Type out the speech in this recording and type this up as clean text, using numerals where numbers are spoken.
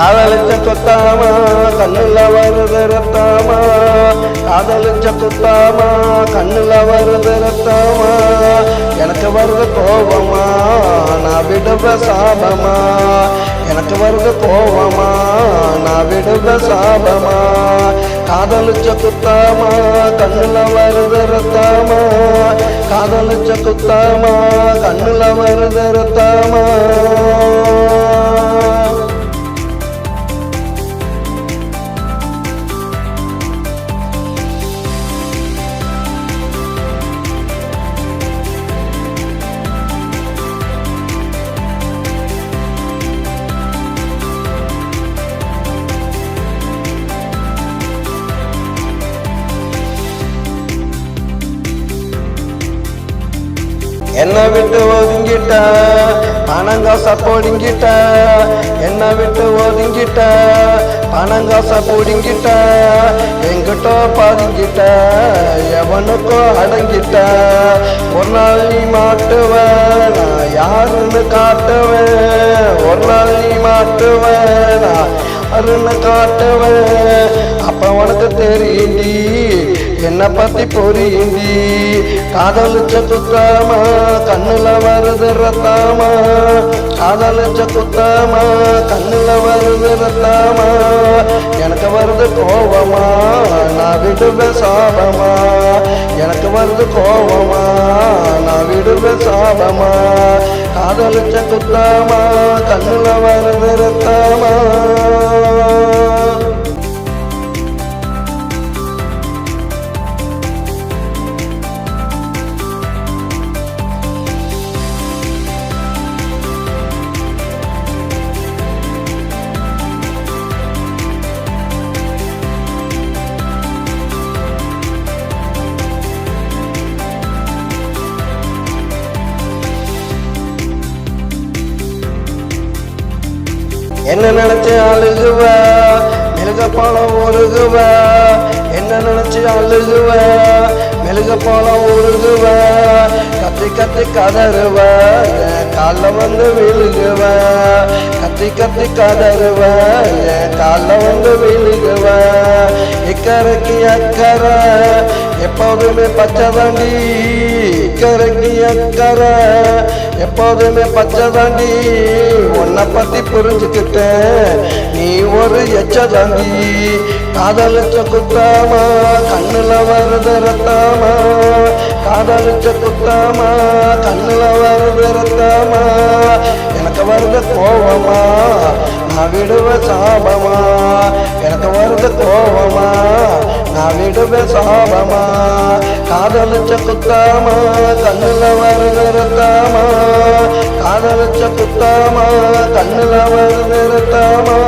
காதலிச்ச குத்தாமா கண்ணுல வருது ரத்தாமா, காதலிச்ச குத்தாமா கண்ணுல வருது ரத்தாமா, எனக்கு வருது கோபமா நான் விடுவ சாபமா, எனக்கு வருது கோபமா நான் விடுவ சாபமா, காதலிச்ச குத்தாமா கண்ணுல வருது ரத்தாமா, காதலிச்ச குத்தாமா கண்ணுல வருது ரத்தாமா. என்னை விட்டு ஒதுங்கிட்ட பணங்காச பொடுங்கிட்ட, என்னை விட்டு ஒதுங்கிட்ட பணங்காச பொடுங்கிட்ட, எங்கிட்ட பதுங்கிட்ட எவனுக்கோ அடங்கிட்ட, ஒரு நாள் நீ மாட்டுவேன் நான் யாருன்னு காட்டுவேன், ஒரு நாள் நீ மாட்டுவேன் நான் யாருன்னு காட்டுவேன், அப்ப உனக்கு தெரியுண்டி என்ன பத்தி புரியுண்டி, காதலிச்ச குத்தாமா கண்ணுல வருது ரத்தாமா, காதலிச்ச குத்தாமா கண்ணுல வருது ரத்தாமா, எனக்கு வருது கோபமா நான் விடுவேன் சாபமா, எனக்கு வருது கோபமா நான் விடுவேன் சாபமா, காதலிச்ச குத்தாமா கண்ணுல வருது ரத்தாமா. என்ன நினைச்சு அழுகுவ மெழுக பழம் உருகுவ, என்ன நினைச்சு அழுகுவ மெழுக பழம் உருகுவ, கத்தி கத்தி கதறுவ கால வந்து விழுகுவ, கத்தி கத்தி கதறுவ கால வந்து விழுகுவ, இக்கரைக்கு அக்கறை எப்போதுமே பச்சைதாண்டி, இக்கரைக்கு அக்கறை எப்போதுமே பச்சைதாண்டி, உன்னை பத்தி புரிஞ்சுக்கிட்டேன் நீ ஒரு எச்சதாண்டி, காதலிச்ச குத்தாமா கண்ணுல வருது ரத்தாமா, காதலிச்ச குத்தாமா கண்ணுல வருது ரத்தாமா, எனக்கு வருது கோபமா நான் விடுவேன் சாபமா, எனக்கு வருது கோபமா நான் விடுவேன் சாபமா, காதலிச்ச குத்தாமா கண்ணுல வருது ரத்தாமா, காதலிச்ச குத்தாமா கண்ணுல வருது ரத்தாமா.